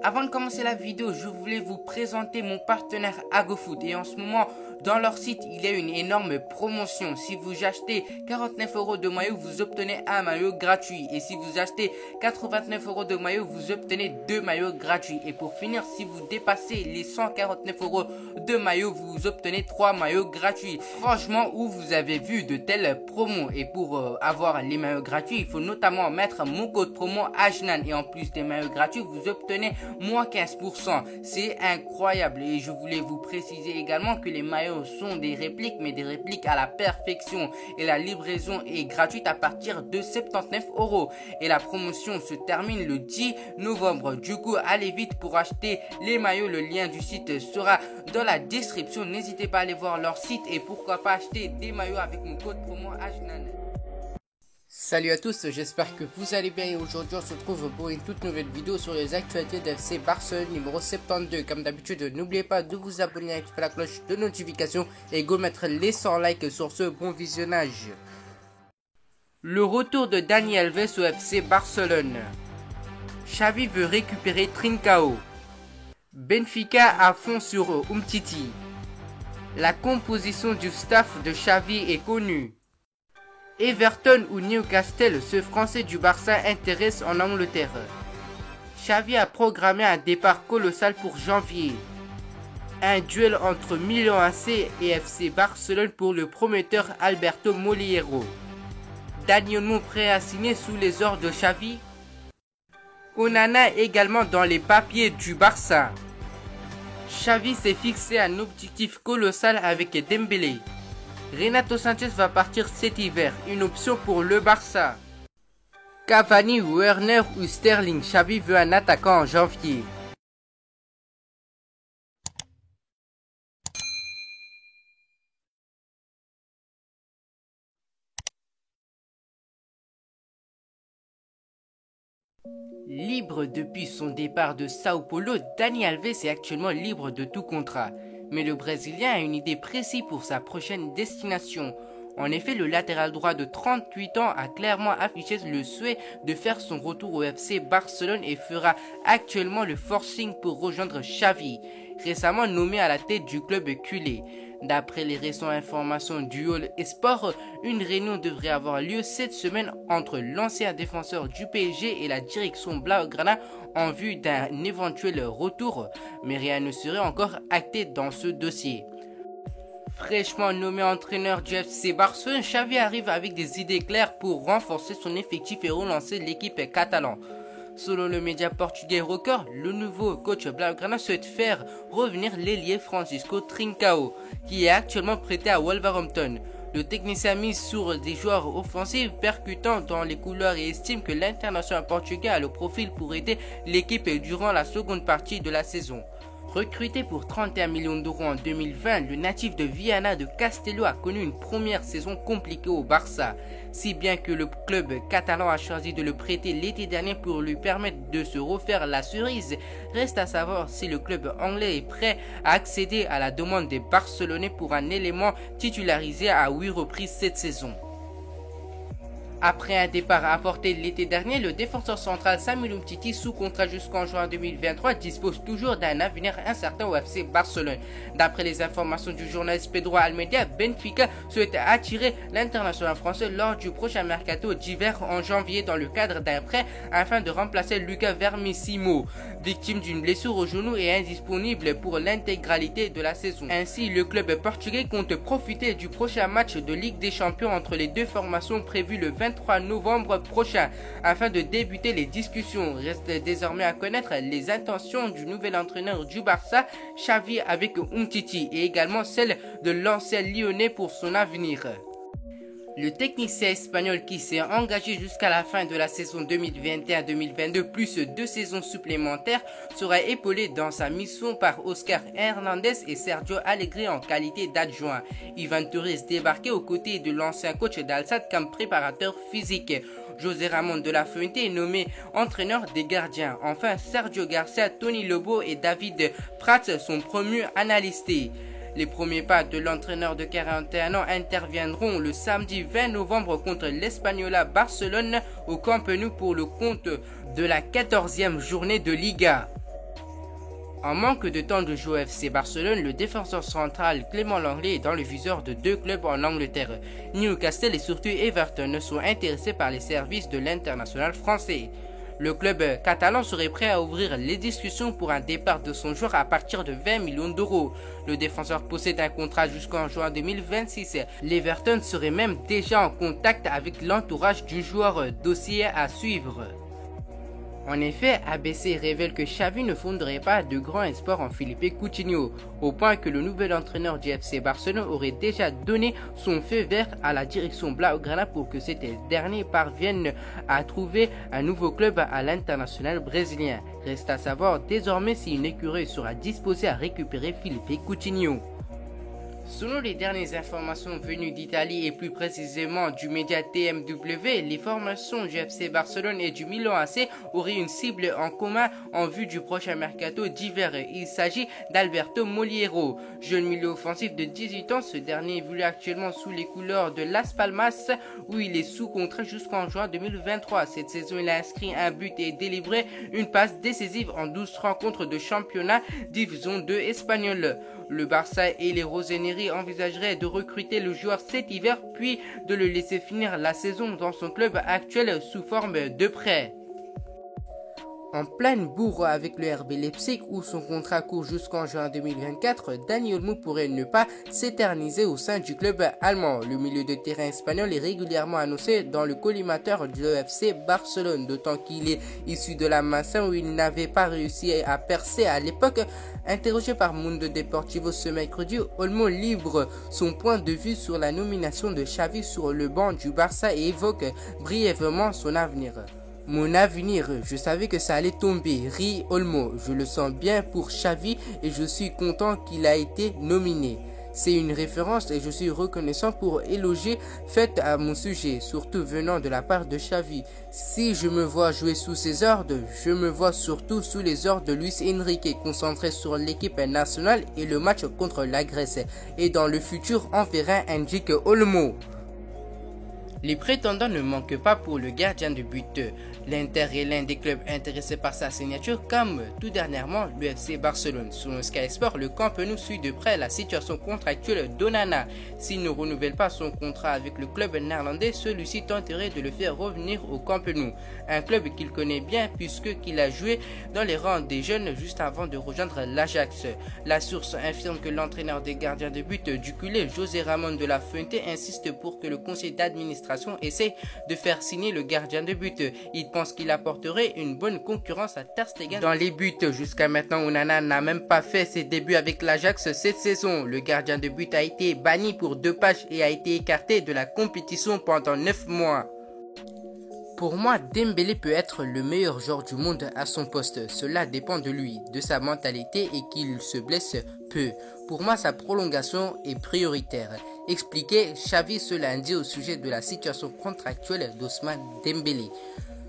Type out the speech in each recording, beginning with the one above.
Avant de commencer la vidéo, je voulais vous présenter mon partenaire AgoFoot. Et en ce moment, dans leur site, il y a une énorme promotion. Si vous achetez 49 € de maillot, vous obtenez un maillot gratuit. Et si vous achetez 89 € de maillot, vous obtenez 2 maillots gratuits. Et pour finir, si vous dépassez les 149 € de maillot, vous obtenez 3 maillots gratuits. Franchement, où vous avez vu de telles promos? Et pour avoir les maillots gratuits, il faut notamment mettre mon code promo AJNAN. Et en plus des maillots gratuits, vous obtenez moins 15%. C'est incroyable. Et je voulais vous préciser également que les maillots sont des répliques, mais des répliques à la perfection. Et la livraison est gratuite à partir de 79 €. Et la promotion se termine le 10 novembre. Du coup, allez vite pour acheter les maillots. Le lien du site sera dans la description. N'hésitez pas à aller voir leur site et pourquoi pas acheter des maillots avec mon code promo AJNAN. Salut à tous, j'espère que vous allez bien et aujourd'hui on se retrouve pour une toute nouvelle vidéo sur les actualités de FC Barcelone numéro 72. Comme d'habitude, n'oubliez pas de vous abonner, activer la cloche de notification et go mettre les 100 likes sur ce bon visionnage. Le retour de Dani Alves au FC Barcelone. Xavi veut récupérer Trincao. Benfica à fond sur Umtiti. La composition du staff de Xavi est connue. Everton ou Newcastle, ce Français du Barça intéresse en Angleterre. Xavi a programmé un départ colossal pour janvier. Un duel entre Milan AC et FC Barcelone pour le prometteur Alberto Molinero. Dani Olmo prêt à signer sous les ordres de Xavi. Onana également dans les papiers du Barça. Xavi s'est fixé un objectif colossal avec Dembélé. Renato Sanchez va partir cet hiver, une option pour le Barça. Cavani, Werner ou Sterling, Xavi veut un attaquant en janvier. Libre depuis son départ de Sao Paulo, Dani Alves est actuellement libre de tout contrat. Mais le Brésilien a une idée précise pour sa prochaine destination. En effet, le latéral droit de 38 ans a clairement affiché le souhait de faire son retour au FC Barcelone et fera actuellement le forcing pour rejoindre Xavi, récemment nommé à la tête du club culé. D'après les récentes informations du All Sport, une réunion devrait avoir lieu cette semaine entre l'ancien défenseur du PSG et la direction Blaugrana en vue d'un éventuel retour, mais rien ne serait encore acté dans ce dossier. Fraîchement nommé entraîneur du FC Barcelone, Xavi arrive avec des idées claires pour renforcer son effectif et relancer l'équipe catalane. Selon le média portugais Record, le nouveau coach Blaugrana souhaite faire revenir l'ailier Francisco Trincao, qui est actuellement prêté à Wolverhampton. Le technicien mise sur des joueurs offensifs percutants dans les couloirs et estime que l'international portugais a le profil pour aider l'équipe durant la seconde partie de la saison. Recruté pour 31 millions d'euros en 2020, le natif de Viana de Castelló a connu une première saison compliquée au Barça, si bien que le club catalan a choisi de le prêter l'été dernier pour lui permettre de se refaire la cerise. Reste à savoir si le club anglais est prêt à accéder à la demande des Barcelonais pour un élément titularisé à 8 reprises cette saison. Après un départ apporté l'été dernier, le défenseur central Samuel Umtiti, sous contrat jusqu'en juin 2023, dispose toujours d'un avenir incertain au FC Barcelone. D'après les informations du journaliste Pedro Almeida, Benfica souhaite attirer l'international français lors du prochain mercato d'hiver en janvier dans le cadre d'un prêt afin de remplacer Lucas Vermissimo, victime d'une blessure au genou et indisponible pour l'intégralité de la saison. Ainsi, le club portugais compte profiter du prochain match de Ligue des Champions entre les deux formations prévu le 23 novembre prochain afin de débuter les discussions. Reste désormais à connaître les intentions du nouvel entraîneur du Barça, Xavi, avec Umtiti, et également celle de l'ancien Lyonnais pour son avenir. Le technicien espagnol qui s'est engagé jusqu'à la fin de la saison 2021-2022 plus 2 saisons supplémentaires sera épaulé dans sa mission par Oscar Hernandez et Sergio Allegri en qualité d'adjoint. Ivan Torres débarqué aux côtés de l'ancien coach d'Al-Sadd comme préparateur physique. José Ramón de la Fuente est nommé entraîneur des gardiens. Enfin, Sergio Garcia, Tony Lobo et David Prats sont promus analystes. Les premiers pas de l'entraîneur de 41 ans interviendront le samedi 20 novembre contre l'Espanyol Barcelone au Camp Nou pour le compte de la 14e journée de Liga. En manque de temps de jeu au FC Barcelone, le défenseur central Clément Lenglet est dans le viseur de 2 clubs en Angleterre. Newcastle et surtout Everton sont intéressés par les services de l'international français. Le club catalan serait prêt à ouvrir les discussions pour un départ de son joueur à partir de 20 millions d'euros. Le défenseur possède un contrat jusqu'en juin 2026. L'Everton serait même déjà en contact avec l'entourage du joueur, dossier à suivre. En effet, ABC révèle que Xavi ne fonderait pas de grands espoirs en Felipe Coutinho, au point que le nouvel entraîneur du FC Barcelone aurait déjà donné son feu vert à la direction blaugrana pour que cet dernier parvienne à trouver un nouveau club à l'international brésilien. Reste à savoir désormais si une écurie sera disposée à récupérer Felipe Coutinho. Selon les dernières informations venues d'Italie et plus précisément du média TMW, les formations du FC Barcelone et du Milan AC auraient une cible en commun en vue du prochain mercato d'hiver. Il s'agit d'Alberto Moliero, jeune milieu offensif de 18 ans. Ce dernier évolue actuellement sous les couleurs de Las Palmas où il est sous contrat jusqu'en juin 2023. Cette saison, il a inscrit un but et délivré une passe décisive en 12 rencontres de championnat division 2 espagnole. Le Barça et les Rossoneri envisageraient de recruter le joueur cet hiver puis de le laisser finir la saison dans son club actuel sous forme de prêt. En pleine bourre avec le RB Leipzig où son contrat court jusqu'en juin 2024, Dani Olmo pourrait ne pas s'éterniser au sein du club allemand. Le milieu de terrain espagnol est régulièrement annoncé dans le collimateur du FC Barcelone, d'autant qu'il est issu de la Masin où il n'avait pas réussi à percer à l'époque. Interrogé par Mundo Deportivo ce mercredi, Olmo livre son point de vue sur la nomination de Xavi sur le banc du Barça et évoque brièvement son avenir. Mon avenir, je savais que ça allait tomber, rit Olmo. Je le sens bien pour Xavi et je suis content qu'il a été nominé. C'est une référence et je suis reconnaissant pour éloger faite à mon sujet, surtout venant de la part de Xavi. Si je me vois jouer sous ses ordres, je me vois surtout sous les ordres de Luis Enrique, concentré sur l'équipe nationale et le match contre la Grèce. Et dans le futur, on verra indique Olmo. Les prétendants ne manquent pas pour le gardien de but. L'Inter est l'un des clubs intéressés par sa signature, comme tout dernièrement le FC Barcelone. Selon Sky Sport, le Camp Nou suit de près la situation contractuelle d'Onana. S'il ne renouvelle pas son contrat avec le club néerlandais, celui-ci tenterait de le faire revenir au Camp Nou. Un club qu'il connaît bien puisqu'il a joué dans les rangs des jeunes juste avant de rejoindre l'Ajax. La source infirme que l'entraîneur des gardiens de but du culé, José Ramon de la Fuente, insiste pour que le conseil d'administration essaie de faire signer le gardien de but. Il pense qu'il apporterait une bonne concurrence à Ter Stegen dans les buts. Jusqu'à maintenant, Onana n'a même pas fait ses débuts avec l'Ajax cette saison. Le gardien de but a été banni pour 2 matchs et a été écarté de la compétition pendant 9 mois. Pour moi, Dembélé peut être le meilleur joueur du monde à son poste. Cela dépend de lui, de sa mentalité et qu'il se blesse peu. Pour moi, sa prolongation est prioritaire. Expliquait Xavi ce lundi au sujet de la situation contractuelle d'Ousmane Dembélé.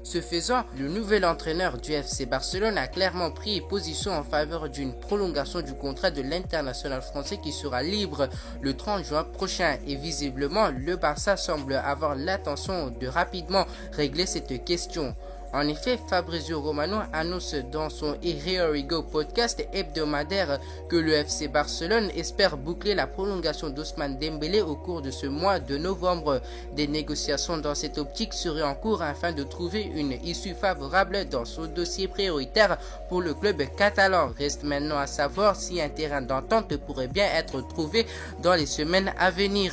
Ce faisant, le nouvel entraîneur du FC Barcelone a clairement pris position en faveur d'une prolongation du contrat de l'international français qui sera libre le 30 juin prochain. Et visiblement, le Barça semble avoir l'intention de rapidement régler cette question. En effet, Fabrizio Romano annonce dans son Here We Go podcast hebdomadaire que le FC Barcelone espère boucler la prolongation d'Ousmane Dembélé au cours de ce mois de novembre. Des négociations dans cette optique seraient en cours afin de trouver une issue favorable dans son dossier prioritaire pour le club catalan. Reste maintenant à savoir si un terrain d'entente pourrait bien être trouvé dans les semaines à venir.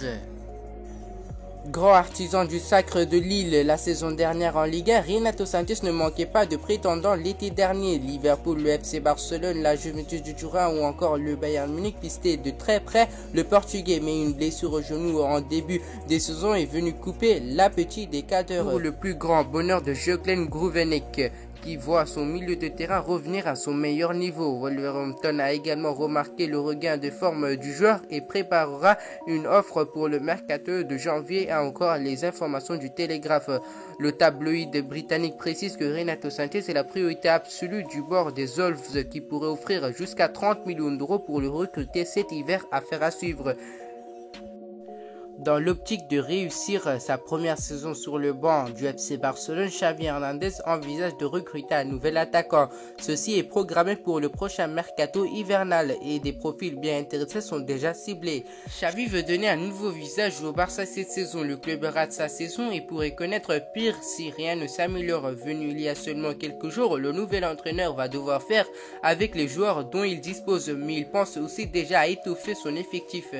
Grand artisan du sacre de Lille la saison dernière en Ligue 1, Renato Sanches ne manquait pas de prétendants l'été dernier. Liverpool, le FC Barcelone, la Juventus de Turin ou encore le Bayern Munich pistaient de très près le Portugais, mais une blessure au genou en début des saisons est venue couper l'appétit des cadres. Pour le plus grand bonheur de Jürgen Grueneck, qui voit son milieu de terrain revenir à son meilleur niveau. Wolverhampton a également remarqué le regain de forme du joueur et préparera une offre pour le mercato de janvier, a encore les informations du Télégraphe. Le tabloïd britannique précise que Renato Sanches est la priorité absolue du bord des Wolves, qui pourrait offrir jusqu'à 30 millions d'euros pour le recruter cet hiver. Affaire à suivre. Dans l'optique de réussir sa première saison sur le banc du FC Barcelone, Xavi Hernandez envisage de recruter un nouvel attaquant. Ceci est programmé pour le prochain mercato hivernal et des profils bien intéressés sont déjà ciblés. Xavi veut donner un nouveau visage au Barça cette saison. Le club rate sa saison et pourrait connaître pire si rien ne s'améliore. Venu il y a seulement quelques jours, le nouvel entraîneur va devoir faire avec les joueurs dont il dispose, mais il pense aussi déjà à étoffer son effectif.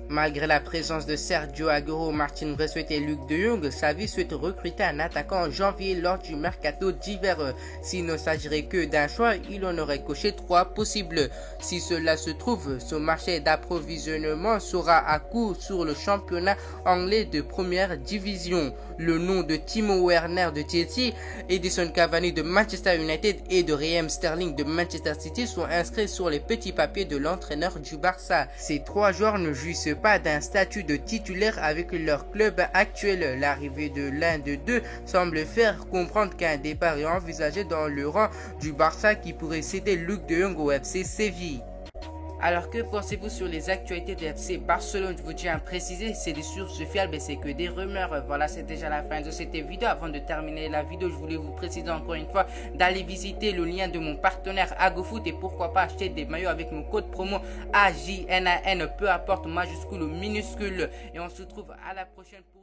Malgré la présence de Sergio Aguero, Martin Braithwaite et Luc de Jong, Xavi souhaite recruter un attaquant en janvier lors du mercato d'hiver. S'il ne s'agirait que d'un choix, il en aurait coché 3 possibles. Si cela se trouve, ce marché d'approvisionnement sera à court sur le championnat anglais de première division. Le nom de Timo Werner de Chelsea, Edinson Cavani de Manchester United et de Raheem Sterling de Manchester City sont inscrits sur les petits papiers de l'entraîneur du Barça. Ces 3 joueurs ne jouissent pas d'un statut de titulaire avec leur club actuel. L'arrivée de l'un de deux semble faire comprendre qu'un départ est envisagé dans le rang du Barça, qui pourrait céder Luc de Jong au FC Séville. Alors que pensez-vous sur les actualités de FC Barcelone? Je vous tiens à préciser, c'est des sources fiables et c'est que des rumeurs. Voilà, c'est déjà la fin de cette vidéo. Avant de terminer la vidéo, je voulais vous préciser encore une fois d'aller visiter le lien de mon partenaire AgoFoot et pourquoi pas acheter des maillots avec mon code promo AJNAN, peu importe majuscule ou minuscule. Et on se retrouve à la prochaine pour